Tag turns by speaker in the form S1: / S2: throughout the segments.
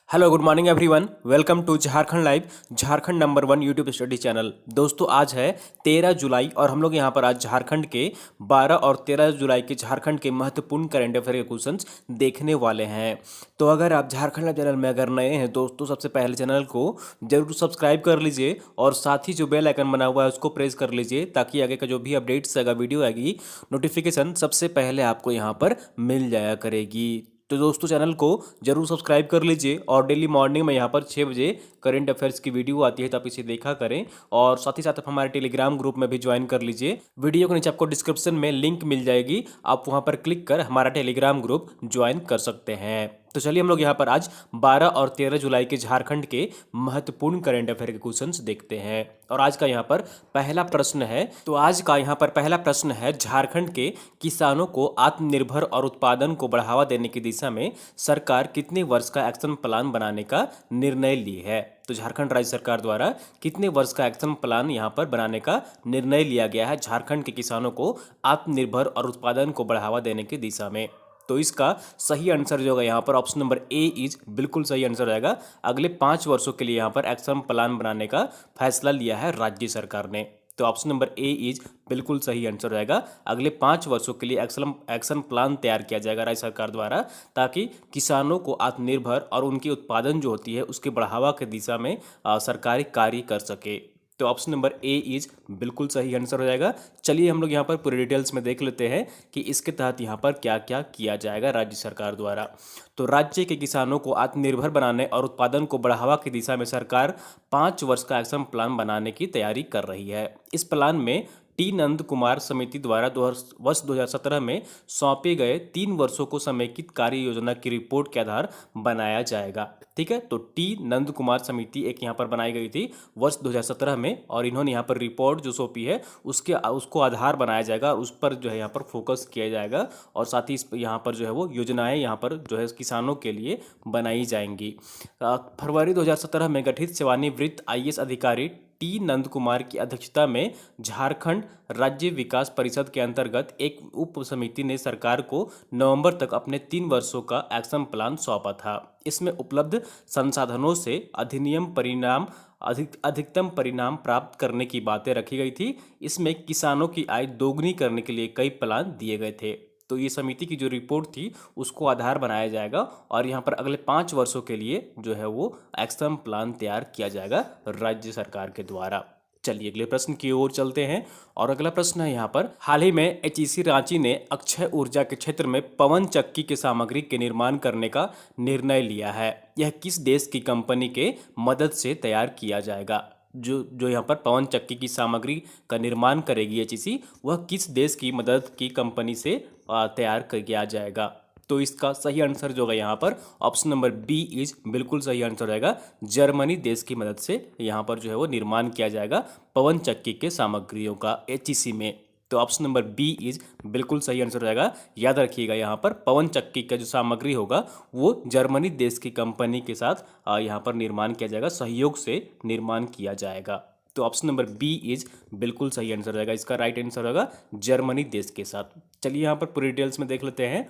S1: Hello good morning everyone, welcome to Jharkhand live, Jharkhand number 1 YouTube study channel. दोस्तों आज है 13 जुलाई और हम लोग यहाँ पर आज झारखंड के 12 और 13 जुलाई के झारखंड के महत्वपूर्ण करंट अफेयर के क्वेश्चंस देखने वाले हैं। तो अगर आप झारखंड लाइव चैनल में अगर नए हैं दोस्तों, सबसे पहले चैनल को जरूर सब्सक्राइब कर लीजिए और साथ ही जो बेल आइकन बना हुआ है उसको प्रेस कर लीजिए ताकि आगे का जो भी अपडेट्स आएगा, वीडियो आएगी, नोटिफिकेशन सबसे पहले आपको यहाँ पर मिल जाया करेगी। तो दोस्तों चैनल को जरूर सब्सक्राइब कर लीजिए और डेली मॉर्निंग में यहाँ पर 6 बजे करंट अफेयर्स की वीडियो आती है तो आप इसे देखा करें और साथ ही साथ आप हमारे टेलीग्राम ग्रुप में भी ज्वाइन कर लीजिए। वीडियो के नीचे आपको डिस्क्रिप्शन में लिंक मिल जाएगी, आप वहाँ पर क्लिक कर हमारा टेलीग्राम ग्रुप ज्वाइन कर सकते हैं। तो चलिए हम लोग यहाँ पर आज 12 और 13 जुलाई के झारखंड के महत्वपूर्ण करंट अफेयर के क्वेश्चंस देखते हैं। और आज का यहाँ पर पहला प्रश्न है, तो आज का यहाँ पर पहला प्रश्न है, झारखंड के किसानों को आत्मनिर्भर और उत्पादन को बढ़ावा देने की दिशा में सरकार कितने वर्ष का एक्शन प्लान बनाने का निर्णय ली है। तो झारखंड राज्य सरकार द्वारा कितने वर्ष का एक्शन प्लान यहाँ पर बनाने का निर्णय लिया गया है झारखंड के किसानों को आत्मनिर्भर और उत्पादन को बढ़ावा देने की दिशा में। तो इसका सही आंसर जो होगा यहाँ पर ऑप्शन नंबर ए इज बिल्कुल सही आंसर रहेगा। अगले 5 वर्षों के लिए यहाँ पर एक्शन प्लान बनाने का फैसला लिया है राज्य सरकार ने। तो ऑप्शन नंबर ए इज बिल्कुल सही आंसर रहेगा। अगले 5 वर्षों के लिए एक्शन प्लान तैयार किया जाएगा राज्य सरकार द्वारा ताकि किसानों को आत्मनिर्भर और उनकी उत्पादन जो होती है उसके बढ़ावा की दिशा में सरकारी कार्य कर सके। तो ऑप्शन नंबर ए इज बिल्कुल सही आंसर हो जाएगा। चलिए हम लोग यहाँ पर पूरे डिटेल्स में देख लेते हैं कि इसके तहत यहाँ पर क्या क्या किया जाएगा राज्य सरकार द्वारा। तो राज्य के किसानों को आत्मनिर्भर बनाने और उत्पादन को बढ़ावा की दिशा में सरकार 5 वर्ष का एक्शन प्लान बनाने की तैयारी कर रही है। इस प्लान में टी नंद कुमार समिति द्वारा वर्ष 2017 में सौंपे गए 3 वर्षों को समेकित कार्य योजना की रिपोर्ट के आधार बनाया जाएगा। ठीक है, तो टी नंद कुमार समिति एक यहाँ पर बनाई गई थी वर्ष 2017 में और इन्होंने यहाँ पर रिपोर्ट जो सौंपी है उसको आधार बनाया जाएगा और उस पर जो है यहाँ पर फोकस किया जाएगा और साथ ही यहाँ पर जो है वो योजनाएं यहाँ पर जो है किसानों के लिए बनाई जाएंगी। फरवरी 2017 में गठित सेवानिवृत्त आईएएस अधिकारी टी नंद कुमार की अध्यक्षता में झारखंड राज्य विकास परिषद के अंतर्गत एक उप समिति ने सरकार को नवंबर तक अपने 3 वर्षों का एक्शन प्लान सौंपा था। इसमें उपलब्ध संसाधनों से अधिकतम परिणाम प्राप्त करने की बातें रखी गई थी। इसमें किसानों की आय दोगुनी करने के लिए कई प्लान दिए गए थे। तो ये समिति की जो रिपोर्ट थी उसको आधार बनाया जाएगा और यहाँ पर अगले 5 वर्षों के लिए जो है वो एक्शन प्लान तैयार किया जाएगा राज्य सरकार के द्वारा। चलिए अगले प्रश्न की ओर चलते हैं और अगला प्रश्न है यहाँ पर, हाल ही में एचईसी रांची ने अक्षय ऊर्जा के क्षेत्र में पवन चक्की की सामग्री के निर्माण करने का निर्णय लिया है। यह किस देश की कंपनी के मदद से तैयार किया जाएगा। जो यहाँ पर पवन चक्की की सामग्री का निर्माण करेगी एचईसी, वह किस देश की मदद की कंपनी से तैयार किया जाएगा। तो इसका सही आंसर जो होगा यहाँ पर ऑप्शन नंबर बी इज बिल्कुल सही आंसर रहेगा। जर्मनी देश की मदद से यहाँ पर जो है वो निर्माण किया जाएगा पवन चक्की के सामग्रियों का एचईसी में। तो ऑप्शन नंबर बी इज बिल्कुल सही आंसर रहेगा। याद रखिएगा यहाँ पर पवन चक्की का जो सामग्री होगा वो जर्मनी देश की कंपनी के साथ यहाँ पर निर्माण किया जाएगा, सहयोग से निर्माण किया जाएगा। तो ऑप्शन नंबर बी इज बिल्कुल सही आंसर रहेगा। इसका राइट आंसर होगा जर्मनी देश के साथ। चलिए यहाँ पर पूरी डिटेल्स में देख लेते हैं।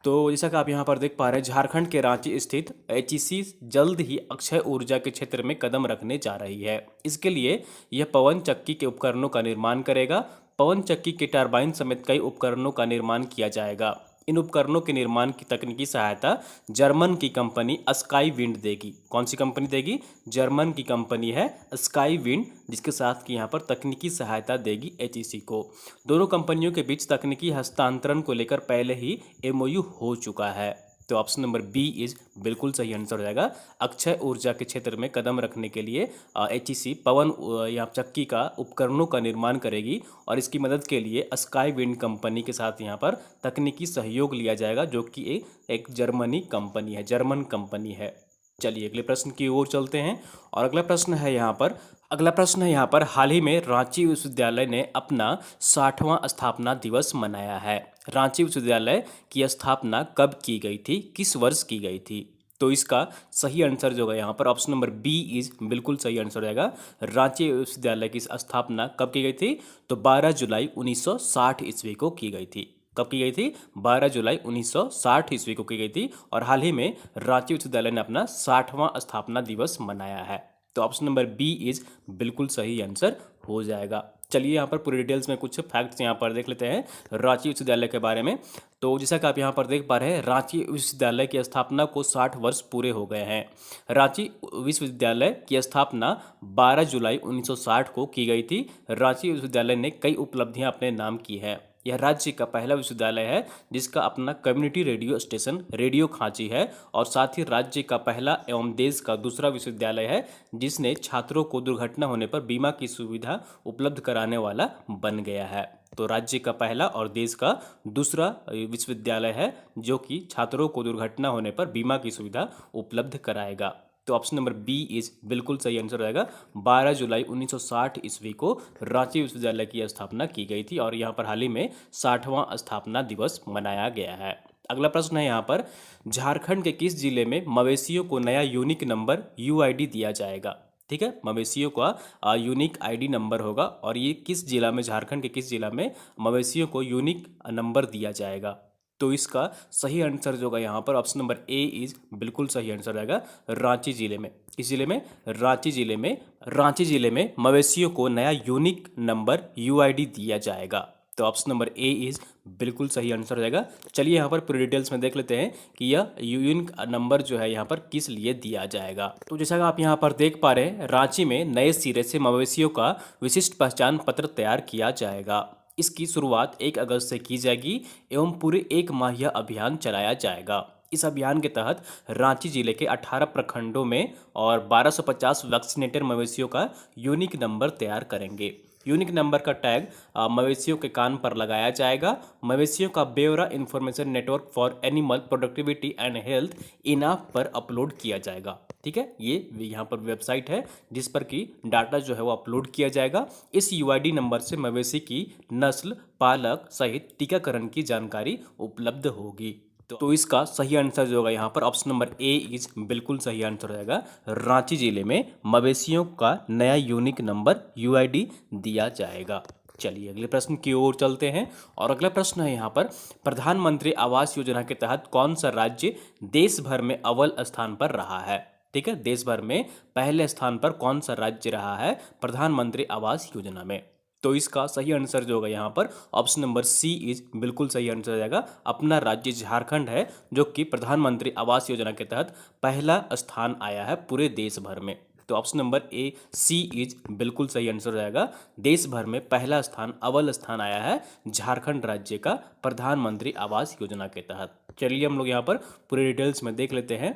S1: तो जैसा कि आप यहाँ पर देख पा रहे हैं, झारखंड के रांची स्थित एचईसी जल्द ही अक्षय ऊर्जा के क्षेत्र में कदम रखने जा रही है। इसके लिए यह पवन चक्की के उपकरणों का निर्माण करेगा। पवन चक्की के टरबाइन समेत कई उपकरणों का निर्माण किया जाएगा। इन उपकरणों के निर्माण की तकनीकी सहायता जर्मन की कंपनी स्काई विंड देगी। कौन सी कंपनी देगी? जर्मन की कंपनी है स्काई विंड, जिसके साथ कि यहाँ पर तकनीकी सहायता देगी एचईसी को। दोनों कंपनियों के बीच तकनीकी हस्तांतरण को लेकर पहले ही एमओयू हो चुका है। तो ऑप्शन नंबर बी इज बिल्कुल सही आंसर हो जाएगा। अक्षय ऊर्जा के क्षेत्र में कदम रखने के लिए एचईसी पवन या चक्की का उपकरणों का निर्माण करेगी और इसकी मदद के लिए स्काई विंड कंपनी के साथ यहाँ पर तकनीकी सहयोग लिया जाएगा, जो कि एक जर्मनी कंपनी है, जर्मन कंपनी है। चलिए अगले प्रश्न की ओर चलते हैं और अगला प्रश्न है यहाँ पर हाल ही में रांची विश्वविद्यालय ने अपना 60वां स्थापना दिवस मनाया है। रांची विश्वविद्यालय की स्थापना कब की गई थी, किस वर्ष की गई थी। तो इसका सही आंसर जो है यहाँ पर ऑप्शन नंबर बी इज बिल्कुल सही आंसर रहेगा। रांची विश्वविद्यालय की स्थापना कब की गई थी? तो 12 जुलाई 1960 ईस्वी को की गई थी। कब की गई थी? 12 जुलाई 1960 ईस्वी को की गई थी। और हाल ही में रांची विश्वविद्यालय ने अपना 60वां स्थापना दिवस मनाया है। तो ऑप्शन नंबर बी इज बिल्कुल सही आंसर हो जाएगा। चलिए यहाँ पर पूरी डिटेल्स में कुछ फैक्ट्स यहाँ पर देख लेते हैं रांची विश्वविद्यालय के बारे में। तो जैसा कि आप यहाँ पर देख पा रहे हैं, रांची विश्वविद्यालय की स्थापना को 60 वर्ष पूरे हो गए हैं। रांची विश्वविद्यालय की स्थापना 12 जुलाई 1960 को की गई थी। रांची विश्वविद्यालय ने कई उपलब्धियां अपने नाम की हैं। यह राज्य का पहला विश्वविद्यालय है जिसका अपना कम्युनिटी रेडियो स्टेशन रेडियो खांची है, और साथ ही राज्य का पहला एवं देश का दूसरा विश्वविद्यालय है जिसने छात्रों को दुर्घटना होने पर बीमा की सुविधा उपलब्ध कराने वाला बन गया है। तो राज्य का पहला और देश का दूसरा विश्वविद्यालय है जो कि छात्रों को दुर्घटना होने पर बीमा की सुविधा उपलब्ध कराएगा। तो ऑप्शन नंबर बी इज बिल्कुल सही आंसर रहेगा। 12 जुलाई 1960 ईस्वी को रांची विश्वविद्यालय की स्थापना की गई थी और यहाँ पर हाल ही में 60वां स्थापना दिवस मनाया गया है। अगला प्रश्न है यहाँ पर, झारखंड के किस जिले में मवेशियों को नया यूनिक नंबर यूआईडी दिया जाएगा? ठीक है, मवेशियों का यूनिक आईडी नंबर होगा और ये किस जिला में, झारखंड के किस जिला में मवेशियों को यूनिक नंबर दिया जाएगा? तो इसका सही आंसर जो होगा यहाँ पर ऑप्शन नंबर ए इज बिल्कुल सही आंसर रहेगा, रांची जिले में। किस जिले में? रांची जिले में मवेशियों को नया यूनिक नंबर यूआईडी दिया जाएगा। तो ऑप्शन नंबर ए इज बिल्कुल सही आंसर रहेगा। चलिए यहाँ पर पूरी डिटेल्स में देख लेते हैं कि यह यूनिक नंबर जो है यहाँ पर किस लिए दिया जाएगा। तो जैसा कि आप यहाँ पर देख पा रहे हैं, रांची में नए सिरे से मवेशियों का विशिष्ट पहचान पत्र तैयार किया जाएगा। इसकी शुरुआत 1 अगस्त से की जाएगी एवं पूरे 1 माह यह अभियान चलाया जाएगा। इस अभियान के तहत रांची जिले के 18 प्रखंडों में और 1250 वैक्सीनेटर मवेशियों का यूनिक नंबर तैयार करेंगे। यूनिक नंबर का टैग मवेशियों के कान पर लगाया जाएगा। मवेशियों का ब्यौरा information network for animal productivity and health enough पर अपलोड किया जाएगा। ठीक है, ये यहाँ पर वेबसाइट है जिस पर कि डाटा जो है वो अपलोड किया जाएगा। इस यूआईडी नंबर से मवेशी की नस्ल, पालक सहित टीकाकरण की जानकारी उपलब्ध होगी। तो इसका सही आंसर जो होगा यहाँ पर ऑप्शन नंबर ए इज बिल्कुल सही आंसर रहेगा। रांची जिले में मवेशियों का नया यूनिक नंबर यूआईडी दिया जाएगा। चलिए अगले प्रश्न की ओर चलते हैं और अगला प्रश्न है यहाँ पर, प्रधानमंत्री आवास योजना के तहत कौन सा राज्य देश भर में अव्वल स्थान पर रहा है? ठीक है, देश भर में पहले स्थान पर कौन सा राज्य रहा है प्रधानमंत्री आवास योजना में? तो इसका सही आंसर जो होगा यहाँ पर ऑप्शन नंबर सी इज बिल्कुल सही आंसर हो जाएगा। अपना राज्य झारखंड है जो कि प्रधानमंत्री आवास योजना के तहत पहला स्थान आया है पूरे देश भर में। तो option number A C is बिल्कुल सही आंसर हो जाएगा। देश भर में पहला स्थान, अव्वल स्थान आया है झारखंड राज्य का प्रधानमंत्री आवास योजना के तहत। चलिए हम लोग यहाँ पर पूरे डिटेल्स में देख लेते हैं।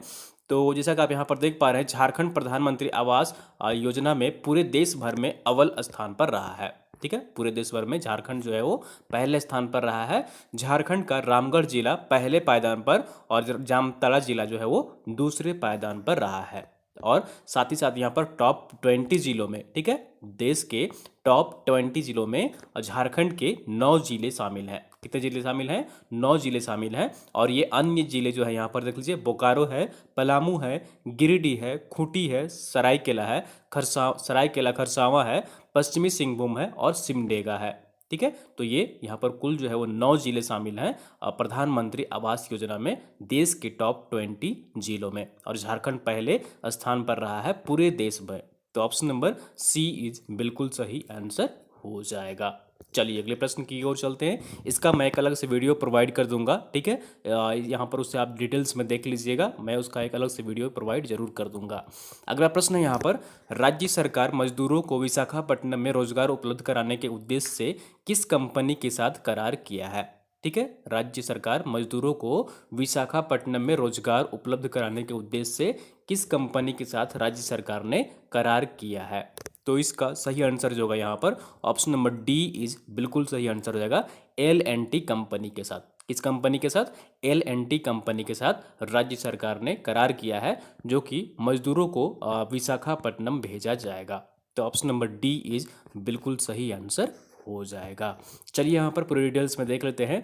S1: तो जैसा कि आप यहाँ पर देख पा रहे हैं, झारखंड प्रधानमंत्री आवास योजना में पूरे देश भर में अव्वल स्थान पर रहा है। ठीक है, पूरे देश भर में झारखंड जो है वो पहले स्थान पर रहा है। झारखंड का रामगढ़ जिला पहले पायदान पर और जामताड़ा जिला जो है वो दूसरे पायदान पर रहा है। और साथ ही साथ यहाँ पर टॉप 20 जिलों में, ठीक है, देश के टॉप 20 जिलों में झारखंड के 9 जिले शामिल हैं। कितने जिले शामिल हैं? 9 जिले शामिल हैं। और ये अन्य जिले जो है यहाँ पर देख लीजिए, बोकारो है, पलामू है, गिरिडीह है, खूंटी है, सरायकेला है, खरसावां है, पश्चिमी सिंहभूम है और सिमडेगा है। ठीक है, तो ये यहाँ पर कुल जो है वो 9 जिले शामिल हैं प्रधानमंत्री आवास योजना में, देश के टॉप 20 जिलों में। और झारखंड पहले स्थान पर रहा है पूरे देश में। तो ऑप्शन नंबर सी इज बिल्कुल सही आंसर हो जाएगा। चलिए अगले प्रश्न की ओर चलते हैं। इसका मैं एक अलग से वीडियो प्रोवाइड कर दूंगा। ठीक है, यहाँ पर उससे आप डिटेल्स में देख लीजिएगा, मैं उसका एक अलग से वीडियो प्रोवाइड जरूर कर दूंगा। अगला प्रश्न है यहाँ पर, राज्य सरकार मजदूरों को विशाखापट्टनम में रोजगार उपलब्ध कराने के उद्देश्य से किस कंपनी के साथ करार किया है? ठीक है, राज्य सरकार मजदूरों को विशाखापट्टनम में रोजगार उपलब्ध कराने के उद्देश्य से किस कंपनी के साथ राज्य सरकार ने करार किया है? तो इसका सही आंसर जो होगा यहाँ पर ऑप्शन नंबर डी इज बिल्कुल सही आंसर हो जाएगा, L&T कंपनी के साथ। किस कंपनी के साथ? L&T कंपनी के साथ राज्य सरकार ने करार किया है, जो कि मजदूरों को विशाखापट्टनम भेजा जाएगा। तो ऑप्शन नंबर डी इज बिल्कुल सही आंसर हो जाएगा। चलिए यहाँ पर पूरी डिटेल्स में देख लेते हैं।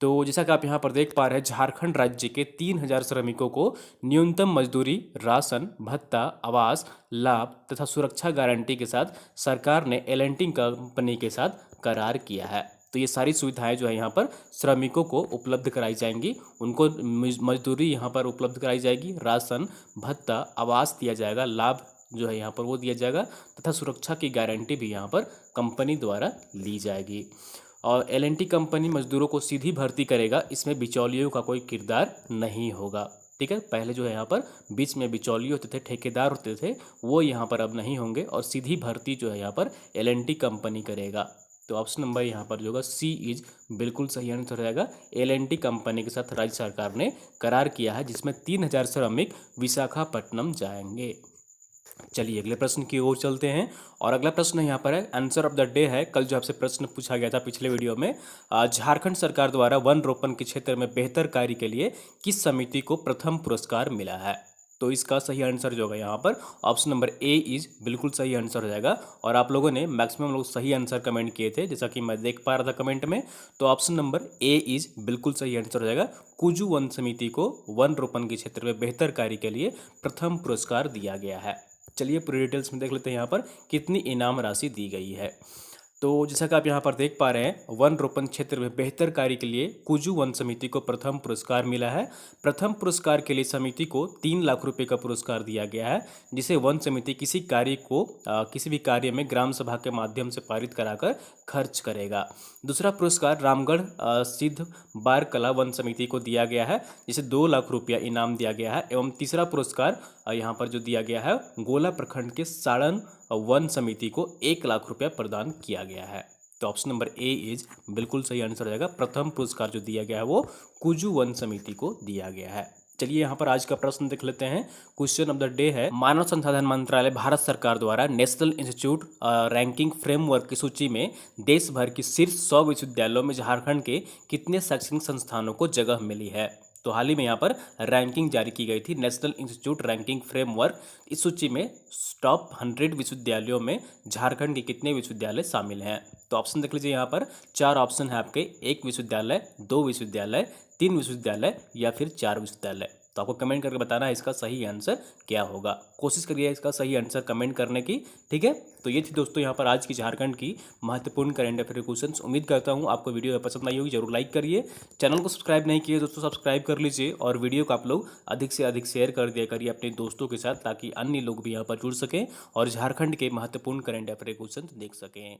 S1: तो जैसा कि आप यहाँ पर देख पा रहे हैं, झारखंड राज्य के 3000 श्रमिकों को न्यूनतम मजदूरी, राशन, भत्ता, आवास, लाभ तथा सुरक्षा गारंटी के साथ सरकार ने L&T कंपनी के साथ करार किया है। तो ये सारी सुविधाएं जो है यहाँ पर श्रमिकों को उपलब्ध कराई जाएंगी। उनको मजदूरी यहाँ पर उपलब्ध कराई जाएगी, राशन, भत्ता, आवास दिया जाएगा, लाभ जो है यहाँ पर वो दिया जाएगा तथा सुरक्षा की गारंटी भी यहाँ पर कंपनी द्वारा ली जाएगी। और एल&टी कंपनी मजदूरों को सीधी भर्ती करेगा, इसमें बिचौलियों का कोई किरदार नहीं होगा। ठीक है, पहले जो है यहाँ पर बीच में बिचौलिए होते थे, ठेकेदार होते थे, वो यहाँ पर अब नहीं होंगे और सीधी भर्ती जो है यहाँ पर एल&टी कंपनी करेगा। तो ऑप्शन नंबर यहाँ पर जो होगा सी इज बिल्कुल सही आंसर रहेगा। एल&टी कंपनी के साथ राज्य सरकार ने करार किया है जिसमें 3000 श्रमिक विशाखापट्टनम जाएंगे। चलिए अगले प्रश्न की ओर चलते हैं और अगला प्रश्न यहाँ पर है आंसर ऑफ द डे है। कल जो आपसे प्रश्न पूछा गया था पिछले वीडियो में, झारखंड सरकार द्वारा वन रोपण के क्षेत्र में बेहतर कार्य के लिए किस समिति को प्रथम पुरस्कार मिला है? तो इसका सही आंसर जो होगा यहाँ पर ऑप्शन नंबर ए इज बिल्कुल सही आंसर हो जाएगा। और आप लोगों ने मैक्सिमम लोग सही आंसर कमेंट किए थे, जैसा कि मैं देख पा रहा था कमेंट में। तो ऑप्शन नंबर ए इज बिल्कुल सही आंसर हो जाएगा। कुजू वन समिति को वन रोपण के क्षेत्र में बेहतर कार्य के लिए प्रथम पुरस्कार दिया गया है। चलिए पूरी डिटेल्स में देख लेते हैं यहाँ पर कितनी इनाम राशि दी गई है। तो जैसा कि आप यहाँ पर देख पा रहे हैं, वन रोपण क्षेत्र में बेहतर कार्य के लिए कुजू वन समिति को प्रथम पुरस्कार मिला है। प्रथम पुरस्कार के लिए समिति को 3 लाख रुपए का पुरस्कार दिया गया है, जिसे वन समिति किसी कार्य को किसी भी कार्य में ग्राम सभा के माध्यम से पारित कराकर खर्च करेगा। दूसरा पुरस्कार रामगढ़ सिद्ध बार कला वन समिति को दिया गया है, जिसे 2 लाख रुपया इनाम दिया गया है। एवं तीसरा पुरस्कार यहाँ पर जो दिया गया है, गोला प्रखंड के साड़न वन समिति को 1 लाख रुपया प्रदान किया गया है। तो ऑप्शन नंबर ए इज बिल्कुल सही आंसर रहेगा। प्रथम पुरस्कार जो दिया गया है वो कुजू वन समिति को दिया गया है। चलिए यहाँ पर आज का प्रश्न देख लेते हैं। क्वेश्चन ऑफ द डे है, मानव संसाधन मंत्रालय भारत सरकार द्वारा नेशनल इंस्टीट्यूट रैंकिंग फ्रेमवर्क की सूची में देश भर की शीर्ष 100 विश्वविद्यालयों में झारखंड के कितने शैक्षणिक संस्थानों को जगह मिली है? तो हाल ही में यहाँ पर रैंकिंग जारी की गई थी, नेशनल इंस्टीट्यूट रैंकिंग फ्रेमवर्क। इस सूची में टॉप 100 विश्वविद्यालयों में झारखंड के कितने विश्वविद्यालय शामिल हैं? तो ऑप्शन देख लीजिए, यहाँ पर 4 ऑप्शन है आपके, 1 विश्वविद्यालय, 2 विश्वविद्यालय, 3 विश्वविद्यालय या फिर 4 विश्वविद्यालय। तो आपको कमेंट करके बताना है इसका सही आंसर क्या होगा। कोशिश करिए इसका सही आंसर कमेंट करने की, ठीक है। तो ये थी दोस्तों यहाँ पर आज की झारखंड की महत्वपूर्ण करंट अफेयर क्वेश्चंस। उम्मीद करता हूँ आपको वीडियो पसंद आई होगी, जरूर लाइक करिए। चैनल को सब्सक्राइब नहीं किए दोस्तों, सब्सक्राइब कर लीजिए और वीडियो को आप लोग अधिक से अधिक शेयर कर दिया करिए अपने दोस्तों के साथ, ताकि अन्य लोग भी यहाँ पर जुड़ सकें और झारखंड के महत्वपूर्ण करंट अफेयर क्वेश्चन देख सकें।